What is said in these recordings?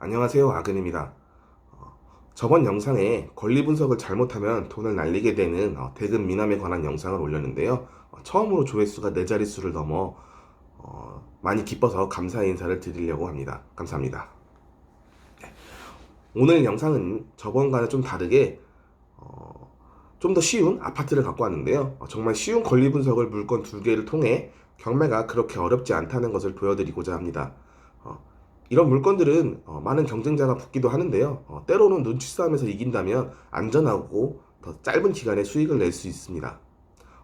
안녕하세요, 아근입니다. 저번 영상에 권리 분석을 잘못하면 돈을 날리게 되는 대금 미남에 관한 영상을 올렸는데요. 처음으로 조회수가 4자릿수를 넘어 많이 기뻐서 감사의 인사를 드리려고 합니다. 감사합니다. 오늘 영상은 저번과는 좀 다르게 좀 더 쉬운 아파트를 갖고 왔는데요. 정말 쉬운 권리 분석을 물건 2개를 통해 경매가 그렇게 어렵지 않다는 것을 보여드리고자 합니다. 이런 물건들은 많은 경쟁자가 붙기도 하는데요. 때로는 눈치 싸움에서 이긴다면 안전하고 더 짧은 기간에 수익을 낼 수 있습니다.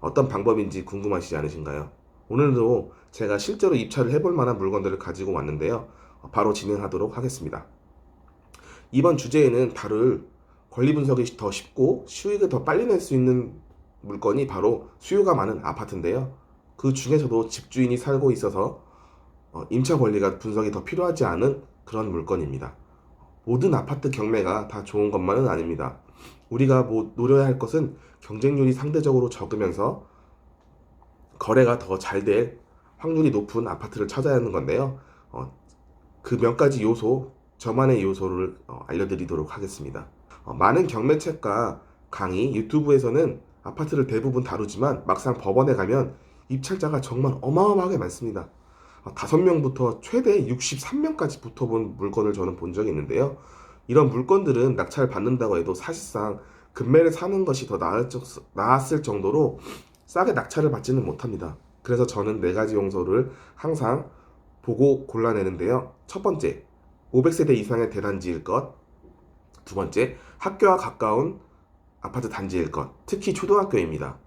어떤 방법인지 궁금하시지 않으신가요? 오늘도 제가 실제로 입찰을 해볼 만한 물건들을 가지고 왔는데요. 바로 진행하도록 하겠습니다. 이번 주제에는 다룰 권리 분석이 더 쉽고 수익을 더 빨리 낼 수 있는 물건이 바로 수요가 많은 아파트인데요. 그 중에서도 집주인이 살고 있어서 임차 권리가 분석이 더 필요하지 않은 그런 물건입니다. 모든 아파트 경매가 다 좋은 것만은 아닙니다. 우리가 노려야 할 것은 경쟁률이 상대적으로 적으면서 거래가 더 잘 될 확률이 높은 아파트를 찾아야 하는 건데요. 그 몇 가지 요소, 저만의 요소를 알려드리도록 하겠습니다. 많은 경매책과 강의, 유튜브에서는 아파트를 대부분 다루지만 막상 법원에 가면 입찰자가 정말 어마어마하게 많습니다. 5명부터 최대 63명까지 붙어본 물건을 저는 본 적이 있는데요. 이런 물건들은 낙찰 받는다고 해도 사실상 금매를 사는 것이 더 나았을 정도로 싸게 낙찰을 받지는 못합니다. 그래서 저는 4가지 요소를 항상 보고 골라내는데요. 첫 번째, 500세대 이상의 대단지일 것. 두 번째, 학교와 가까운 아파트 단지일 것, 특히 초등학교입니다.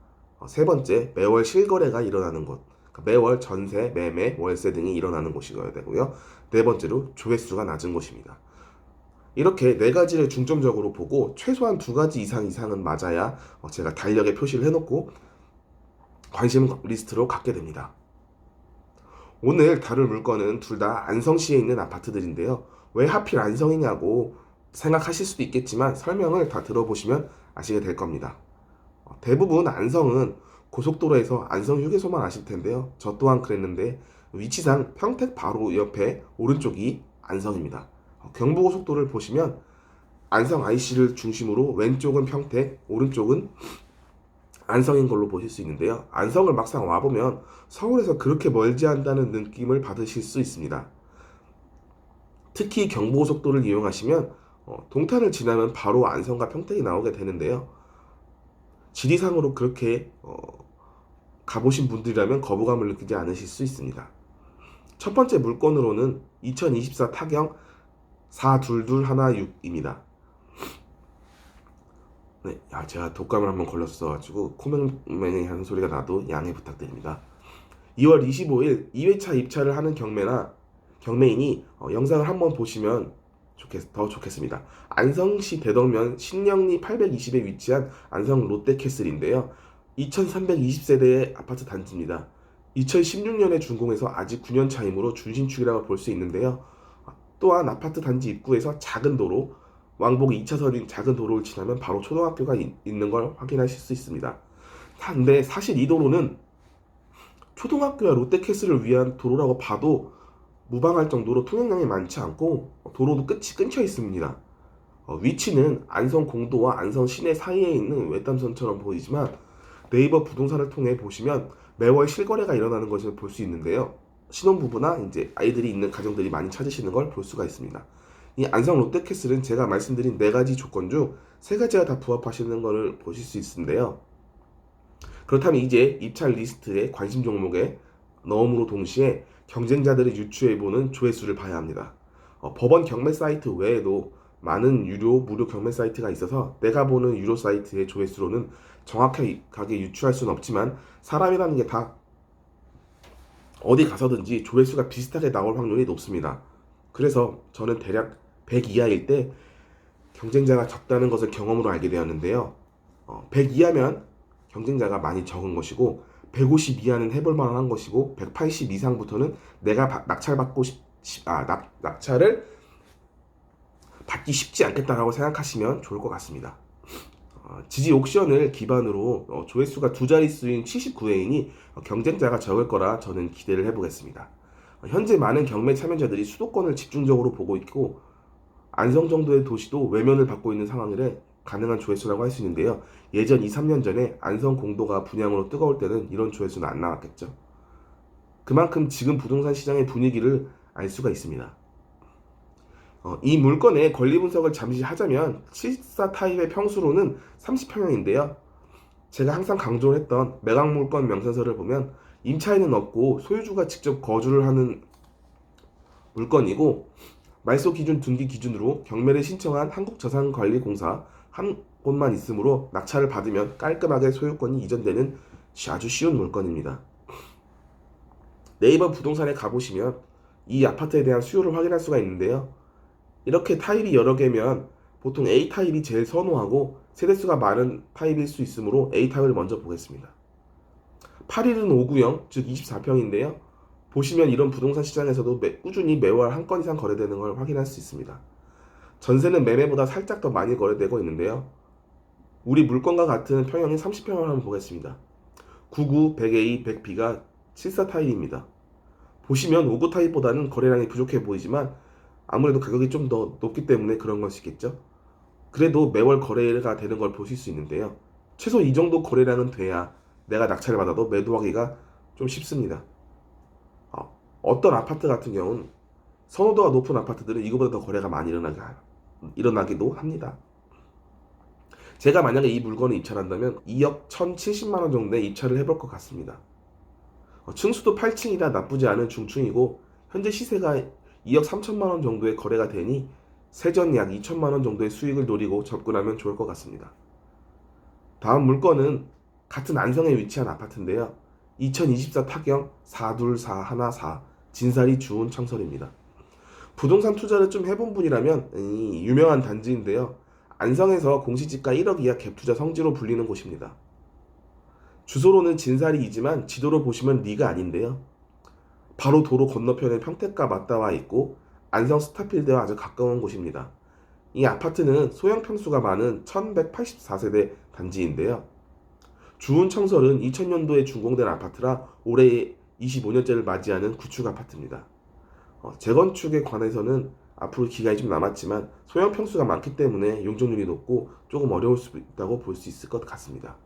세 번째, 매월 실거래가 일어나는 곳. 매월 전세, 매매, 월세 등이 일어나는 곳이어야 되고요. 네 번째로 조회수가 낮은 곳입니다. 이렇게 4가지를 중점적으로 보고 최소한 2가지 이상은 맞아야 제가 달력에 표시를 해놓고 관심 리스트로 갖게 됩니다. 오늘 다룰 물건은 둘 다 안성시에 있는 아파트들인데요. 왜 하필 안성이냐고 생각하실 수도 있겠지만 설명을 다 들어보시면 아시게 될 겁니다. 대부분 안성은 고속도로에서 안성 휴게소만 아실 텐데요. 저 또한 그랬는데 위치상 평택 바로 옆에 오른쪽이 안성입니다. 경부고속도로를 보시면 안성 IC를 중심으로 왼쪽은 평택, 오른쪽은 안성인 걸로 보실 수 있는데요. 안성을 막상 와보면 서울에서 그렇게 멀지 않다는 느낌을 받으실 수 있습니다. 특히 경부고속도로를 이용하시면 동탄을 지나면 바로 안성과 평택이 나오게 되는데요. 지리상으로 그렇게 가보신 분들이라면 거부감을 느끼지 않으실 수 있습니다. 첫 번째 물건으로는 2024 타경 42216입니다. 네, 제가 독감을 한번 걸렸어가지고 코맹맹이 하는 소리가 나도 양해 부탁드립니다. 2월 25일 2회차 입찰을 하는 경매인이 영상을 한번 보시면 더 좋겠습니다. 안성시 대덕면 신령리 820에 위치한 안성 롯데캐슬인데요. 2320세대의 아파트 단지입니다. 2016년에 준공해서 아직 9년 차이므로 준신축이라고 볼 수 있는데요. 또한 아파트 단지 입구에서 작은 도로, 왕복 2차선인 작은 도로를 지나면 바로 초등학교가 있는 걸 확인하실 수 있습니다. 근데 사실 이 도로는 초등학교와 롯데캐슬을 위한 도로라고 봐도 무방할 정도로 통행량이 많지 않고 도로도 끝이 끊겨 있습니다. 위치는 안성 공도와 안성 시내 사이에 있는 외딴선처럼 보이지만 네이버 부동산을 통해 보시면 매월 실거래가 일어나는 것을 볼 수 있는데요. 신혼부부나 이제 아이들이 있는 가정들이 많이 찾으시는 걸 볼 수가 있습니다. 이 안성 롯데캐슬은 제가 말씀드린 4가지 조건 중 3가지가 다 부합하시는 것을 보실 수 있는데요. 그렇다면 이제 입찰 리스트에 관심 종목에 넣음으로 동시에 경쟁자들을 유추해보는 조회수를 봐야 합니다. 법원 경매 사이트 외에도 많은 무료 경매 사이트가 있어서 내가 보는 유료 사이트의 조회수로는 정확하게 유추할 수는 없지만 사람이라는 게 다 어디 가서든지 조회수가 비슷하게 나올 확률이 높습니다. 그래서 저는 대략 100 이하일 때 경쟁자가 적다는 것을 경험으로 알게 되었는데요. 100 이하면 경쟁자가 많이 적은 것이고 150 이하는 해볼 만한 것이고 180 이상부터는 내가 낙찰을 받기 쉽지 않겠다라고 생각하시면 좋을 것 같습니다. 지지 옥션을 기반으로 조회수가 2자릿수인 79회이니 경쟁자가 적을 거라 저는 기대를 해보겠습니다. 현재 많은 경매 참여자들이 수도권을 집중적으로 보고 있고 안성 정도의 도시도 외면을 받고 있는 상황이래 가능한 조회수라고 할 수 있는데요. 예전 2, 3년 전에 안성 공도가 분양으로 뜨거울 때는 이런 조회수는 안 나왔겠죠. 그만큼 지금 부동산 시장의 분위기를 알 수가 있습니다. 이 물건의 권리 분석을 잠시 하자면 74 타입의 평수로는 30평형인데요. 제가 항상 강조를 했던 매각 물건 명세서를 보면 임차인은 없고 소유주가 직접 거주를 하는 물건이고, 말소 기준 등기 기준으로 경매를 신청한 한국자산관리공사 한 곳만 있으므로 낙찰을 받으면 깔끔하게 소유권이 이전되는 아주 쉬운 물건입니다. 네이버 부동산에 가보시면 이 아파트에 대한 수요를 확인할 수가 있는데요. 이렇게 타입이 여러 개면 보통 A 타입이 제일 선호하고 세대수가 많은 타입일 수 있으므로 A 타입을 먼저 보겠습니다. 8일은 5구형, 즉 24평인데요. 보시면 이런 부동산 시장에서도 꾸준히 매월 한 건 이상 거래되는 걸 확인할 수 있습니다. 전세는 매매보다 살짝 더 많이 거래되고 있는데요. 우리 물건과 같은 평형인 30평을 한번 보겠습니다. 99, 100A, 100B가 74 타입입니다. 보시면 59 타입보다는 거래량이 부족해 보이지만 아무래도 가격이 좀 더 높기 때문에 그런 것이겠죠. 그래도 매월 거래가 되는 걸 보실 수 있는데요. 최소 이 정도 거래량은 돼야 내가 낙찰을 받아도 매도하기가 좀 쉽습니다. 어떤 아파트 같은 경우는 선호도가 높은 아파트들은 이거보다 더 거래가 많이 일어나기도 합니다. 제가 만약에 이 물건을 입찰한다면 2억 1,070만 원 정도에 입찰을 해볼 것 같습니다. 층수도 8층이라 나쁘지 않은 중층이고 현재 시세가 2억 3천만 원 정도의 거래가 되니 세전 약 2천만 원 정도의 수익을 노리고 접근하면 좋을 것 같습니다. 다음 물건은 같은 안성에 위치한 아파트인데요. 2024 타경 42414 진사리 주운 청설입니다. 부동산 투자를 좀 해본 분이라면 유명한 단지인데요. 안성에서 공시지가 1억 이하 갭투자 성지로 불리는 곳입니다. 주소로는 진사리이지만 지도로 보시면 리가 아닌데요. 바로 도로 건너편에 평택과 맞닿아 있고 안성 스타필드와 아주 가까운 곳입니다. 이 아파트는 소형 평수가 많은 1184세대 단지인데요. 주운 청설은 2000년도에 준공된 아파트라 올해 25년째를 맞이하는 구축 아파트입니다. 재건축에 관해서는 앞으로 기간이 좀 남았지만 소형 평수가 많기 때문에 용적률이 높고 조금 어려울 수 있다고 볼 수 있을 것 같습니다.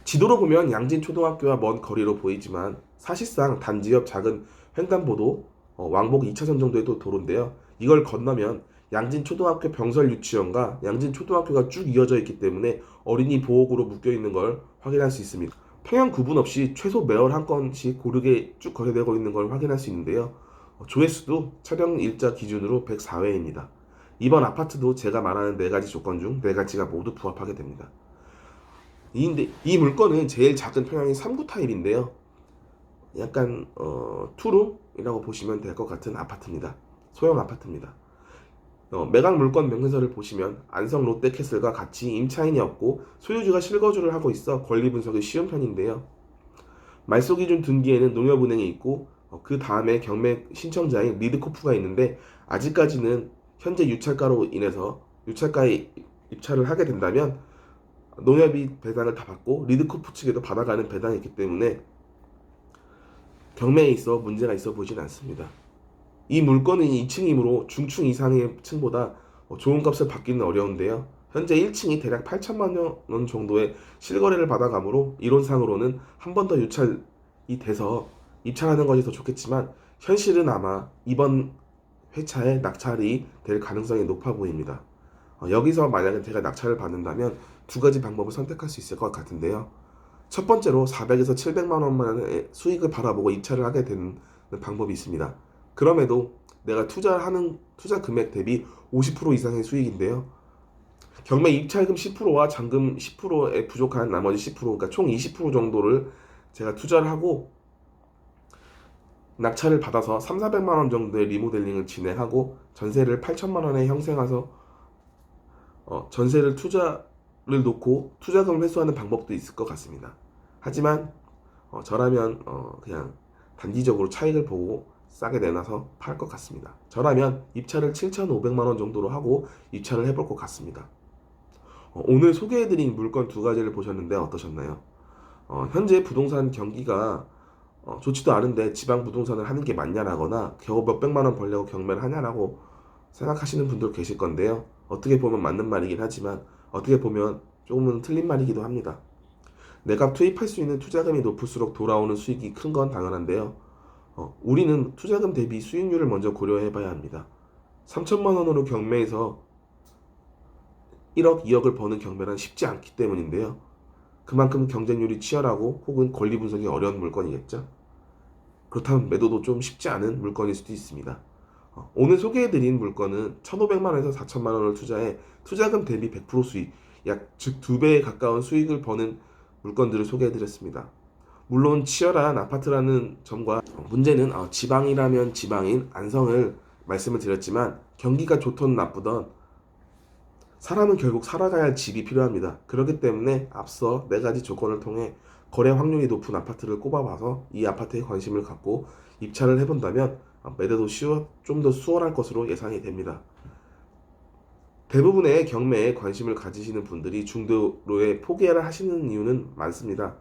지도로 보면 양진 초등학교와 먼 거리로 보이지만 사실상 단지 옆 작은 횡단보도 왕복 2차선 정도의 도로인데요. 이걸 건너면 양진 초등학교 병설 유치원과 양진 초등학교가 쭉 이어져 있기 때문에 어린이 보호구로 묶여 있는 걸 확인할 수 있습니다. 평형 구분 없이 최소 매월 한 건씩 고르게 쭉 거래되고 있는 걸 확인할 수 있는데요. 조회수도 촬영 일자 기준으로 104회입니다. 이번 아파트도 제가 말하는 4가지 조건 중 4가지가 모두 부합하게 됩니다. 이 물건은 제일 작은 평형이 3구 타입인데요. 약간 투룸이라고 보시면 될 것 같은 아파트입니다. 소형 아파트입니다. 매각 물건 명세서를 보시면 안성 롯데캐슬과 같이 임차인이 없고 소유주가 실거주를 하고 있어 권리 분석이 쉬운 편인데요. 말소 기준 등기에는 농협은행이 있고 그 다음에 경매 신청자인 리드코프가 있는데 아직까지는 현재 유찰가로 인해서 유찰가에 입찰을 하게 된다면 농협이 배당을 다 받고 리드코프 측에도 받아가는 배당이 있기 때문에 경매에 있어 문제가 있어 보이진 않습니다. 이 물건은 2층이므로 중층 이상의 층보다 좋은 값을 받기는 어려운데요. 현재 1층이 대략 8천만 원 정도의 실거래를 받아가므로 이론상으로는 한 번 더 유찰이 돼서 입찰하는 것이 더 좋겠지만 현실은 아마 이번 회차에 낙찰이 될 가능성이 높아 보입니다. 여기서 만약에 제가 낙찰을 받는다면 2가지 방법을 선택할 수 있을 것 같은데요. 첫 번째로 400에서 700만 원만의 수익을 바라보고 입찰을 하게 되는 방법이 있습니다. 그럼에도 내가 투자하는 투자 금액 대비 50% 이상의 수익인데요. 경매 입찰금 10%와 잔금 10%에 부족한 나머지 10%, 그러니까 총 20% 정도를 제가 투자를 하고 낙찰을 받아서 3,400만 원 정도의 리모델링을 진행하고 전세를 8천만 원에 형성해서 전세를 투자를 놓고 투자금을 회수하는 방법도 있을 것 같습니다. 하지만 저라면 그냥 단기적으로 차익을 보고 싸게 내놔서 팔 것 같습니다. 저라면 입찰을 7,500만 원 정도로 하고 입찰을 해볼 것 같습니다. 오늘 소개해드린 물건 2가지를 보셨는데 어떠셨나요? 현재 부동산 경기가 좋지도 않은데 지방 부동산을 하는 게 맞냐라거나 겨우 몇백만 원 벌려고 경매를 하냐라고 생각하시는 분들 계실 건데요. 어떻게 보면 맞는 말이긴 하지만 어떻게 보면 조금은 틀린 말이기도 합니다. 내가 투입할 수 있는 투자금이 높을수록 돌아오는 수익이 큰 건 당연한데요. 우리는 투자금 대비 수익률을 먼저 고려해 봐야 합니다. 3천만 원으로 경매에서 1억, 2억을 버는 경매란 쉽지 않기 때문인데요. 그만큼 경쟁률이 치열하고 혹은 권리 분석이 어려운 물건이겠죠. 그렇다면 매도도 좀 쉽지 않은 물건일 수도 있습니다. 오늘 소개해드린 물건은 1,500만 원에서 4천만 원을 투자해 투자금 대비 100% 수익, 즉 2배에 가까운 수익을 버는 물건들을 소개해드렸습니다. 물론 치열한 아파트라는 점과 문제는 지방이라면 지방인 안성을 말씀을 드렸지만 경기가 좋든 나쁘든 사람은 결국 살아가야 할 집이 필요합니다. 그렇기 때문에 앞서 4가지 조건을 통해 거래 확률이 높은 아파트를 꼽아봐서 이 아파트에 관심을 갖고 입찰을 해본다면 매도도 좀 더 수월할 것으로 예상이 됩니다. 대부분의 경매에 관심을 가지시는 분들이 중도로에 포기를 하시는 이유는 많습니다.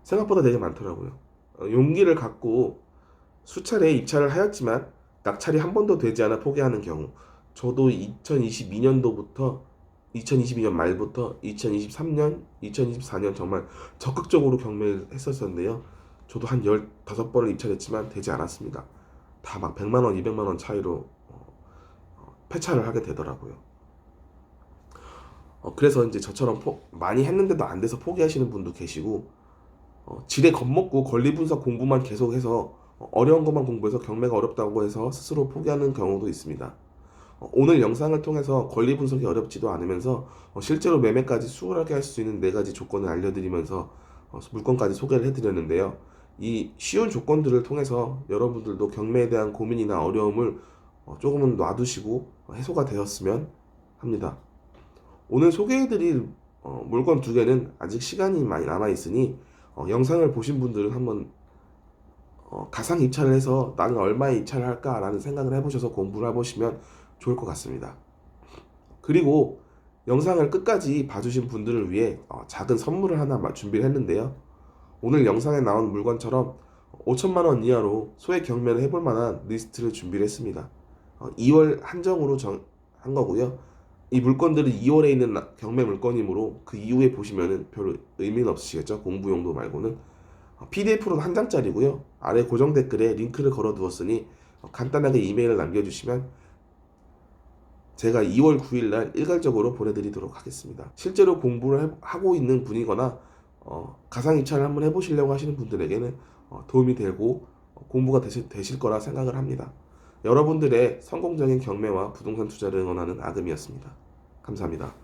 생각보다 되게 많더라고요. 용기를 갖고 수차례 입찰을 하였지만 낙찰이 한 번도 되지 않아 포기하는 경우, 저도 2022년 말부터 2023년, 2024년 정말 적극적으로 경매를 했었었는데요. 저도 한 15번을 입찰했지만 되지 않았습니다. 다 막 100만 원, 200만 원 차이로 폐차를 하게 되더라고요. 그래서 이제 저처럼 많이 했는데도 안 돼서 포기하시는 분도 계시고, 지레 겁먹고 권리 분석 공부만 계속해서 어려운 것만 공부해서 경매가 어렵다고 해서 스스로 포기하는 경우도 있습니다. 오늘 영상을 통해서 권리 분석이 어렵지도 않으면서 실제로 매매까지 수월하게 할 수 있는 4가지 조건을 알려드리면서 물건까지 소개를 해드렸는데요. 이 쉬운 조건들을 통해서 여러분들도 경매에 대한 고민이나 어려움을 조금은 놔두시고 해소가 되었으면 합니다. 오늘 소개해드릴 물건 2개는 아직 시간이 많이 남아있으니 영상을 보신 분들은 한번 가상 입찰을 해서 나는 얼마에 입찰을 할까 라는 생각을 해보셔서 공부를 해보시면 좋을 것 같습니다. 그리고 영상을 끝까지 봐주신 분들을 위해 작은 선물을 하나 준비를 했는데요. 오늘 영상에 나온 물건처럼 5천만 원 이하로 소액 경매를 해볼 만한 리스트를 준비를 했습니다. 2월 한정으로 한 거고요. 이 물건들은 2월에 있는 경매 물건이므로 그 이후에 보시면은 별 의미는 없으시겠죠. 공부용도 말고는. PDF로는 한 장짜리고요. 아래 고정 댓글에 링크를 걸어 두었으니 간단하게 이메일을 남겨주시면 제가 2월 9일 날 일괄적으로 보내드리도록 하겠습니다. 실제로 공부를 하고 있는 분이거나 가상 입찰을 한번 해보시려고 하시는 분들에게는 도움이 되고 공부가 되실 거라 생각을 합니다. 여러분들의 성공적인 경매와 부동산 투자를 응원하는 아금이었습니다. 감사합니다.